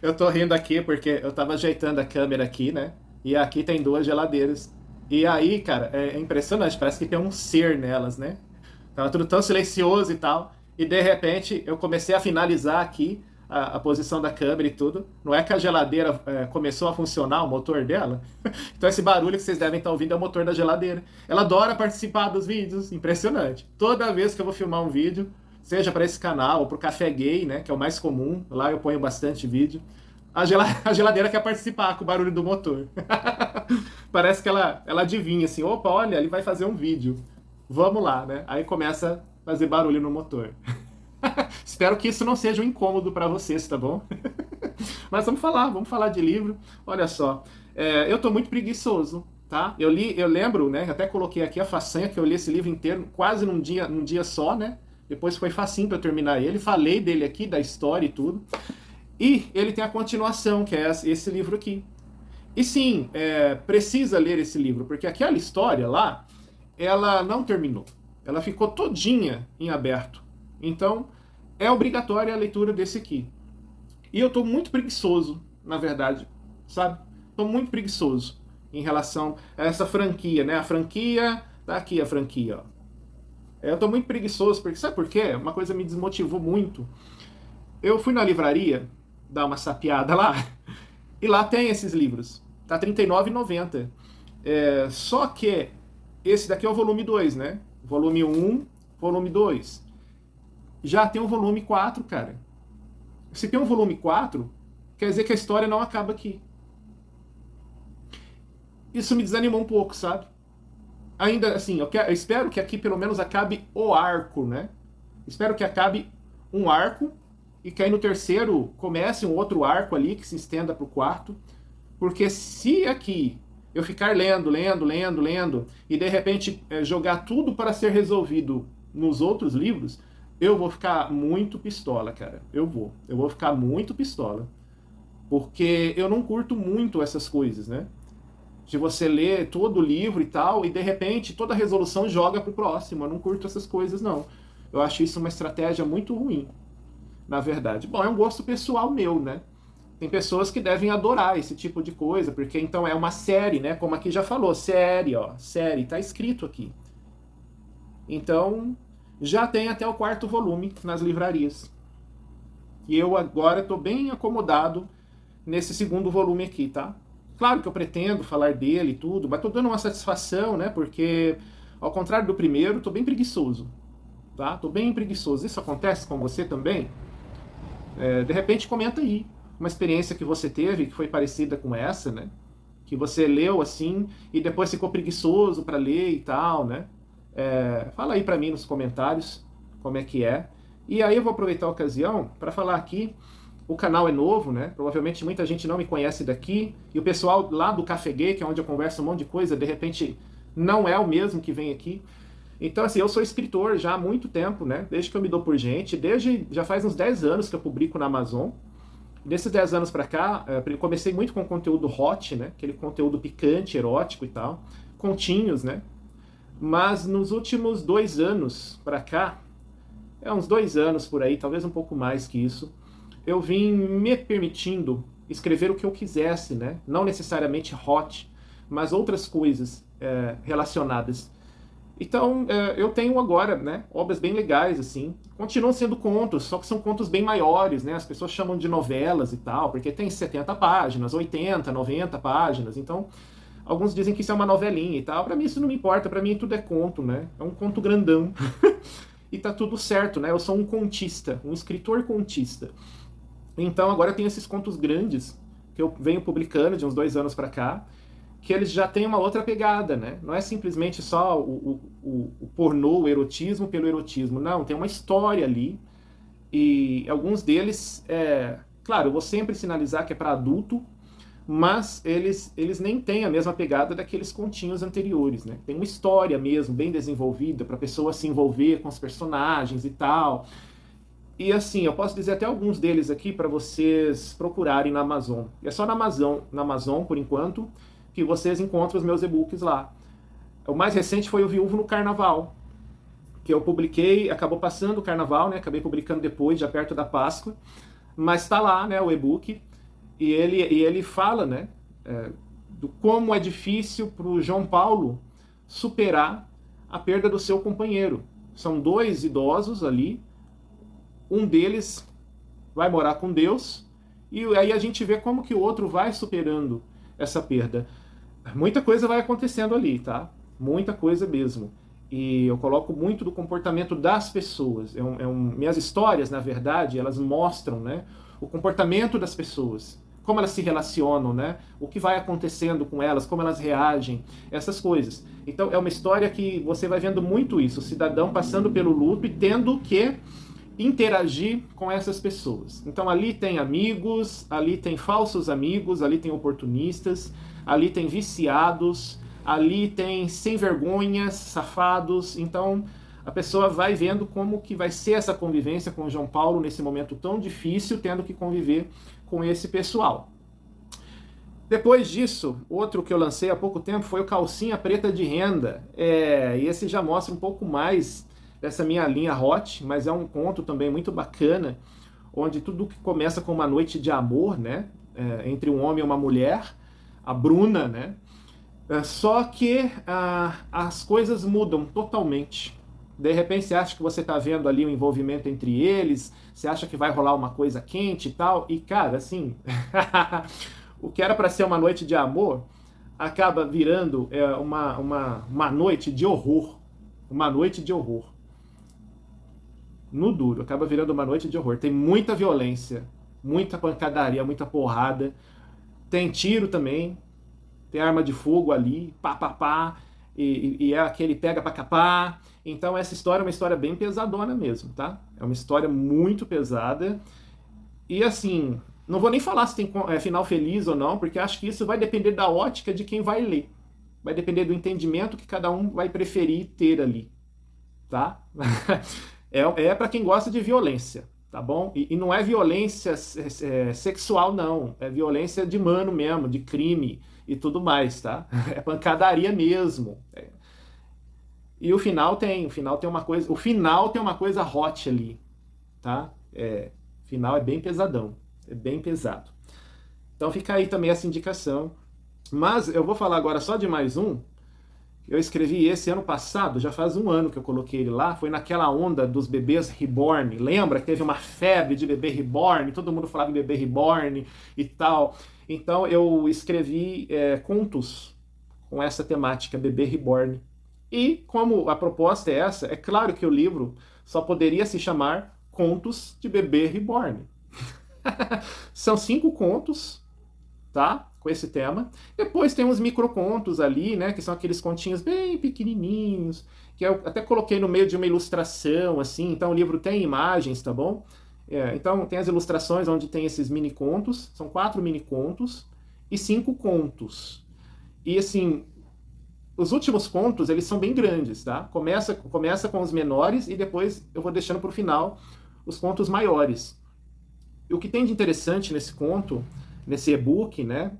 Eu tô rindo aqui porque eu tava ajeitando a câmera aqui, né? E aqui tem duas geladeiras. E aí, cara, é impressionante, parece que tem um ser nelas, né? Tava tudo tão silencioso e tal. E de repente eu comecei a finalizar aqui a posição da câmera e tudo. Não é que a geladeira começou a funcionar, o motor dela? Então esse barulho que vocês devem estar ouvindo é o motor da geladeira. Ela adora participar dos vídeos, impressionante. Toda vez que eu vou filmar um vídeo, seja para esse canal ou para o Café Gay, né, que é o mais comum, lá eu ponho bastante vídeo, a geladeira quer participar com o barulho do motor. Parece que ela adivinha assim, opa, olha, ele vai fazer um vídeo. Vamos lá, né? Aí começa a fazer barulho no motor. Espero que isso não seja um incômodo para vocês, tá bom? Mas vamos falar de livro. Olha só, eu tô muito preguiçoso, tá? Eu lembro, né? Até coloquei aqui a façanha que eu li esse livro inteiro quase num dia só, né? Depois foi facinho para eu terminar ele. Falei dele aqui, da história e tudo. E ele tem a continuação, que é esse livro aqui. E sim, precisa ler esse livro, porque aquela história lá, ela não terminou. Ela ficou todinha em aberto. Então, é obrigatória a leitura desse aqui. E eu tô muito preguiçoso, na verdade, sabe? Tô muito preguiçoso em relação a essa franquia, né? A franquia, tá aqui a franquia, ó. Eu tô muito preguiçoso, porque sabe por quê? Uma coisa me desmotivou muito. Eu fui na livraria dar uma sapiada lá, e lá tem esses livros. Tá R$ 39,90. Só que esse daqui é o volume 2, né? Volume um, volume 2. Já tem o volume 4, cara. Se tem um volume 4, quer dizer que a história não acaba aqui. Isso me desanimou um pouco, sabe? Ainda assim, eu espero que aqui pelo menos acabe o arco, né? Espero que acabe um arco e que aí no terceiro comece um outro arco ali que se estenda para o quarto. Porque se aqui eu ficar lendo, e de repente jogar tudo para ser resolvido nos outros livros, eu vou ficar muito pistola, cara. Eu vou ficar muito pistola. Porque eu não curto muito essas coisas, né? De você ler todo o livro e tal, e de repente toda a resolução joga pro próximo. Eu não curto essas coisas, não. Eu acho isso uma estratégia muito ruim, na verdade. Bom, é um gosto pessoal meu, né? Tem pessoas que devem adorar esse tipo de coisa, porque então é uma série, né? Como aqui já falou, série, ó, série, tá escrito aqui. Então, já tem até o quarto volume nas livrarias. E eu agora estou bem acomodado nesse segundo volume aqui, tá? Claro que eu pretendo falar dele e tudo, mas tô dando uma satisfação, né? Porque, ao contrário do primeiro, tô bem preguiçoso, tá? Tô bem preguiçoso. Isso acontece com você também? De repente, comenta aí uma experiência que você teve que foi parecida com essa, né? Que você leu assim e depois ficou preguiçoso para ler e tal, né? Fala aí para mim nos comentários como é que é. E aí eu vou aproveitar a ocasião para falar aqui. O canal é novo, né? Provavelmente muita gente não me conhece daqui. E o pessoal lá do Café Gay, que é onde eu converso um monte de coisa, de repente não é o mesmo que vem aqui. Então, assim, eu sou escritor já há muito tempo, né? Desde que eu me dou por gente. Desde já faz uns 10 anos que eu publico na Amazon. Desses 10 anos pra cá, eu comecei muito com conteúdo hot, né? Aquele conteúdo picante, erótico e tal. Continhos, né? Mas nos últimos 2 anos pra cá, uns 2 anos por aí, talvez um pouco mais que isso, eu vim me permitindo escrever o que eu quisesse, né? Não necessariamente hot, mas outras coisas relacionadas. Então, eu tenho agora, né, obras bem legais, assim. Continuam sendo contos, só que são contos bem maiores, né? As pessoas chamam de novelas e tal, porque tem 70 páginas, 80, 90 páginas. Então, alguns dizem que isso é uma novelinha e tal. Para mim isso não me importa, para mim tudo é conto, né? É um conto grandão. E tá tudo certo, né? Eu sou um contista, um escritor contista. Então agora eu tenho esses contos grandes que eu venho publicando de uns 2 anos para cá, que eles já têm uma outra pegada, né? Não é simplesmente só o pornô, o erotismo pelo erotismo. Não, tem uma história ali. E alguns deles, claro, eu vou sempre sinalizar que é para adulto, mas eles nem têm a mesma pegada daqueles continhos anteriores, né? Tem uma história mesmo, bem desenvolvida, para a pessoa se envolver com os personagens e tal. E assim, eu posso dizer até alguns deles aqui para vocês procurarem na Amazon. E é só na Amazon, por enquanto, que vocês encontram os meus e-books lá. O mais recente foi o Viúvo no Carnaval, que eu publiquei, acabou passando o Carnaval, né? Acabei publicando depois, já perto da Páscoa. mas está lá, né, o e-book, e ele fala, né, do como é difícil para o João Paulo superar a perda do seu companheiro. São dois idosos ali, um deles vai morar com Deus, e aí a gente vê como que o outro vai superando essa perda. Muita coisa vai acontecendo ali, tá? Muita coisa mesmo. E eu coloco muito do comportamento das pessoas. Minhas histórias, na verdade, elas mostram, né, o comportamento das pessoas, como elas se relacionam, né, o que vai acontecendo com elas, como elas reagem, essas coisas. Então é uma história que você vai vendo muito isso, o cidadão passando pelo luto e tendo que interagir com essas pessoas. Então ali tem amigos, ali tem falsos amigos, ali tem oportunistas, ali tem viciados, ali tem sem vergonhas, safados. Então a pessoa vai vendo como que vai ser essa convivência com o João Paulo nesse momento tão difícil, tendo que conviver com esse pessoal. Depois disso, outro que eu lancei há pouco tempo foi o Calcinha Preta de Renda. E esse já mostra um pouco mais dessa minha linha hot, mas é um conto também muito bacana, onde tudo que começa com uma noite de amor, né, entre um homem e uma mulher, a Bruna, né, só que as coisas mudam totalmente. De repente você acha que você está vendo ali um envolvimento entre eles, você acha que vai rolar uma coisa quente e tal, e cara, assim, o que era para ser uma noite de amor acaba virando uma noite de horror. Uma noite de horror. No duro, acaba virando uma noite de horror. Tem muita violência, muita pancadaria, muita porrada. Tem tiro também, tem arma de fogo ali, pá, pá, pá, e é aquele pega pra capar. Então essa história é uma história bem pesadona mesmo, tá? É uma história muito pesada. E assim, não vou nem falar se tem final feliz ou não, porque acho que isso vai depender da ótica de quem vai ler. Vai depender do entendimento que cada um vai preferir ter ali, tá? É para quem gosta de violência, tá bom? E não é violência sexual, não. É violência de mano mesmo, de crime e tudo mais, tá? É pancadaria mesmo. E o final tem uma coisa hot ali, tá? O final é bem pesadão, é bem pesado. Então fica aí também essa indicação. Mas eu vou falar agora só de mais um. Eu escrevi esse ano passado, já faz um ano que eu coloquei ele lá, foi naquela onda dos bebês reborn. Lembra que teve uma febre de bebê reborn, todo mundo falava em bebê reborn e tal. Então eu escrevi contos com essa temática, bebê reborn. E como a proposta é essa, é claro que o livro só poderia se chamar Contos de Bebê Reborn. São 5 contos, tá? Com esse tema. Depois tem uns microcontos ali, né? Que são aqueles continhos bem pequenininhos, que eu até coloquei no meio de uma ilustração, assim. Então o livro tem imagens, tá bom? Então tem as ilustrações onde tem esses mini contos. São 4 mini contos e 5 contos. E assim, os últimos contos, eles são bem grandes, tá? Começa com os menores e depois eu vou deixando para o final os contos maiores. E o que tem de interessante nesse conto, nesse e-book, né?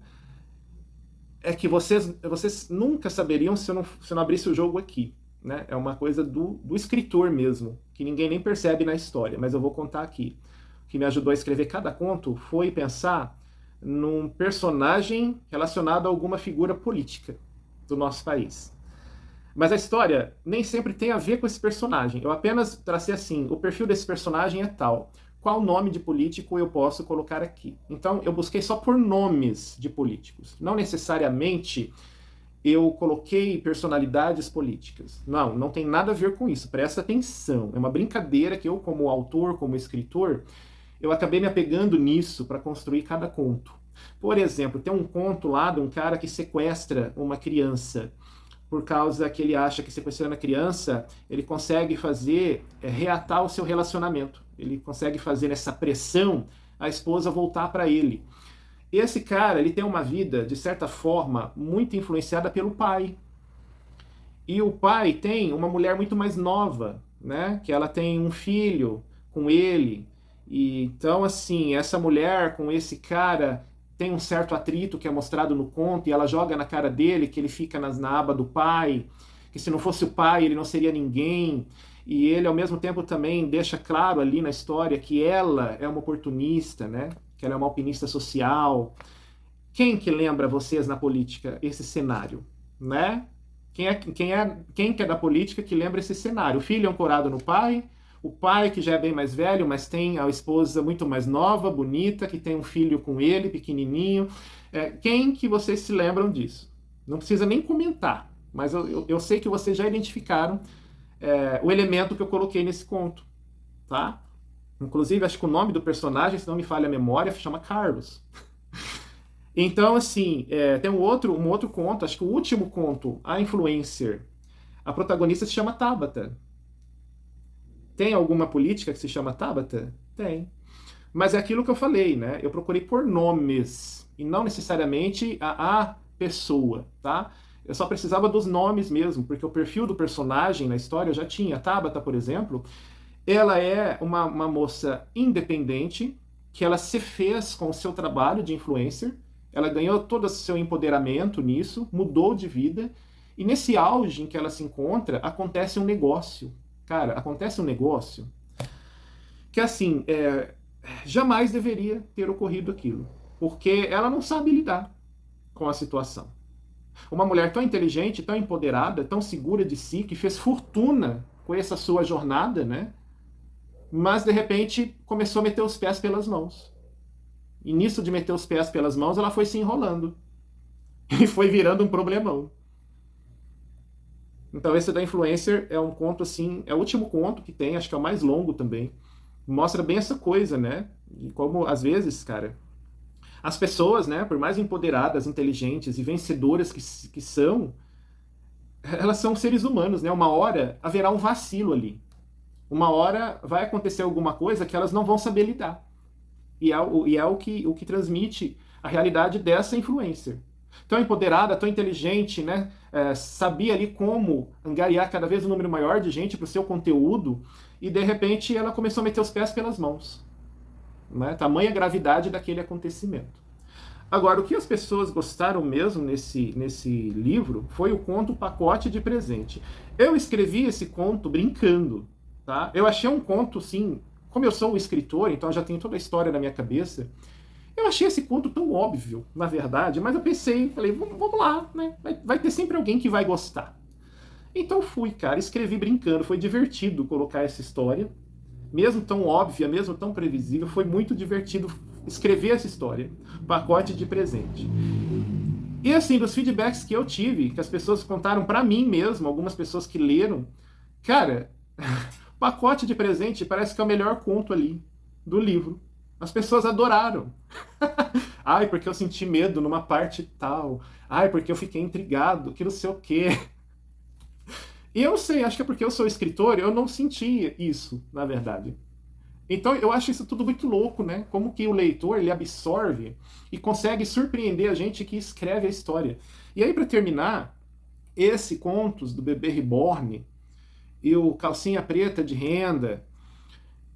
É que vocês nunca saberiam se eu não abrisse o jogo aqui, né? É uma coisa do escritor mesmo, que ninguém nem percebe na história, mas eu vou contar aqui. O que me ajudou a escrever cada conto foi pensar num personagem relacionado a alguma figura política do nosso país. Mas a história nem sempre tem a ver com esse personagem. Eu apenas tracei assim, o perfil desse personagem é tal. Qual nome de político eu posso colocar aqui? Então, eu busquei só por nomes de políticos. Não necessariamente eu coloquei personalidades políticas. Não tem nada a ver com isso. Presta atenção. É uma brincadeira que eu, como autor, como escritor, eu acabei me apegando nisso para construir cada conto. Por exemplo, tem um conto lá de um cara que sequestra uma criança. Por causa que ele acha que sequestrando a criança, ele consegue fazer, reatar o seu relacionamento. Ele consegue fazer nessa pressão a esposa voltar para ele. Esse cara, ele tem uma vida, de certa forma, muito influenciada pelo pai. E o pai tem uma mulher muito mais nova, né? Que ela tem um filho com ele. E, então, assim, essa mulher com esse cara tem um certo atrito que é mostrado no conto, e ela joga na cara dele que ele fica na aba do pai, que se não fosse o pai ele não seria ninguém. e ele ao mesmo tempo também deixa claro ali na história que ela é uma oportunista, né? Que ela é uma alpinista social. Quem que lembra vocês na política esse cenário, né? Quem que é da política que lembra esse cenário? O filho ancorado no pai, o pai que já é bem mais velho, mas tem a esposa muito mais nova, bonita, que tem um filho com ele, pequenininho. Quem que vocês se lembram disso? Não precisa nem comentar, mas eu sei que vocês já identificaram o elemento que eu coloquei nesse conto, tá? Inclusive, acho que o nome do personagem, se não me falha a memória, chama Carlos. Então, assim, tem um outro conto, acho que o último conto, A Influencer, a protagonista se chama Tabata. Tem alguma política que se chama Tabata? Tem. Mas é aquilo que eu falei, né? Eu procurei por nomes, e não necessariamente a pessoa, tá? Eu só precisava dos nomes mesmo, porque o perfil do personagem na história eu já tinha. A Tabata, por exemplo, ela é uma moça independente, que ela se fez com o seu trabalho de influencer, ela ganhou todo o seu empoderamento nisso, mudou de vida, e nesse auge em que ela se encontra, acontece um negócio. Cara, acontece um negócio que, assim, jamais deveria ter ocorrido aquilo, porque ela não sabe lidar com a situação. Uma mulher tão inteligente, tão empoderada, tão segura de si, que fez fortuna com essa sua jornada, né? Mas, de repente, começou a meter os pés pelas mãos. E nisso de meter os pés pelas mãos, ela foi se enrolando. E foi virando um problemão. Então, esse da Influencer é um conto, assim, é o último conto que tem, acho que é o mais longo também. Mostra bem essa coisa, né? E como, às vezes, cara, as pessoas, né, por mais empoderadas, inteligentes e vencedoras que são, elas são seres humanos, né? Uma hora haverá um vacilo ali. Uma hora vai acontecer alguma coisa que elas não vão saber lidar. E é o que transmite a realidade dessa influencer. Tão empoderada, tão inteligente, né? Sabia ali como angariar cada vez um número maior de gente para o seu conteúdo, e de repente ela começou a meter os pés pelas mãos. Né? Tamanha gravidade daquele acontecimento. Agora, o que as pessoas gostaram mesmo nesse livro foi o conto Pacote de Presente. Eu escrevi esse conto brincando. Tá? Eu achei um conto, sim, como eu sou um escritor, então eu já tenho toda a história na minha cabeça. Eu achei esse conto tão óbvio, na verdade, mas eu pensei, falei, vamos lá, né? Vai ter sempre alguém que vai gostar. Então fui, cara, escrevi brincando, foi divertido colocar essa história, mesmo tão óbvia, mesmo tão previsível, foi muito divertido escrever essa história, Pacote de Presente. E assim, dos feedbacks que eu tive, que as pessoas contaram pra mim mesmo, algumas pessoas que leram, cara, Pacote de Presente parece que é o melhor conto ali do livro. As pessoas adoraram. Ai, porque eu senti medo numa parte tal. Ai, porque eu fiquei intrigado, que não sei o quê. E eu não sei, acho que é porque eu sou escritor, eu não senti isso, na verdade. Então eu acho isso tudo muito louco, né? Como que o leitor, ele absorve e consegue surpreender a gente que escreve a história. E aí, para terminar, esse Contos do Bebê Reborn e o Calcinha Preta de Renda,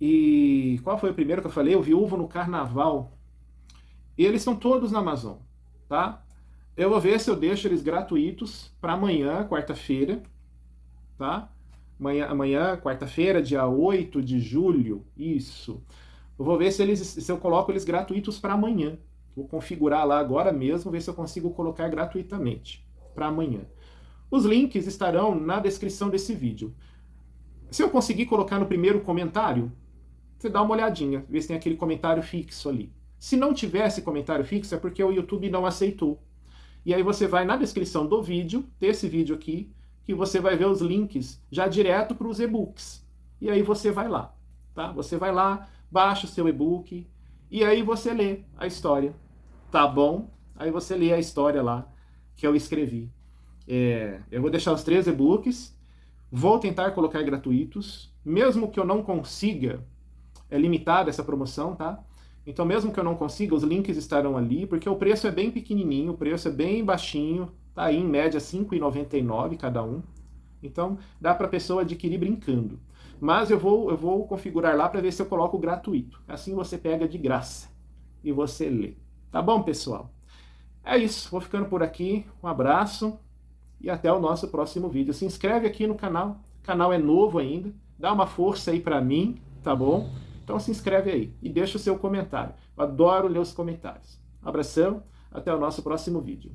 e qual foi o primeiro que eu falei? O Viúvo no Carnaval. E eles estão todos na Amazon, tá? Eu vou ver se eu deixo eles gratuitos para amanhã, quarta-feira, tá? Amanhã, quarta-feira, dia 8 de julho, isso. Eu vou ver se eu coloco eles gratuitos para amanhã. Vou configurar lá agora mesmo, ver se eu consigo colocar gratuitamente para amanhã. Os links estarão na descrição desse vídeo. Se eu conseguir colocar no primeiro comentário, você dá uma olhadinha, vê se tem aquele comentário fixo ali. Se não tivesse comentário fixo, é porque o YouTube não aceitou. E aí você vai na descrição do vídeo, desse vídeo aqui, que você vai ver os links já direto para os e-books. E aí você vai lá, tá? Você vai lá, baixa o seu e-book, e aí você lê a história, tá bom? Aí você lê a história lá que eu escrevi. Eu vou deixar os 3 e-books, vou tentar colocar gratuitos, mesmo que eu não consiga, é limitada essa promoção, tá? Então, mesmo que eu não consiga, os links estarão ali, porque o preço é bem pequenininho, o preço é bem baixinho, tá aí em média R$ 5,99 cada um. Então, dá para a pessoa adquirir brincando. Mas eu vou configurar lá para ver se eu coloco gratuito. Assim você pega de graça e você lê. Tá bom, pessoal? É isso, vou ficando por aqui. Um abraço e até o nosso próximo vídeo. Se inscreve aqui no canal, o canal é novo ainda. dá uma força aí para mim, tá bom? Então se inscreve aí e deixa o seu comentário. Eu adoro ler os comentários. Abração, até o nosso próximo vídeo.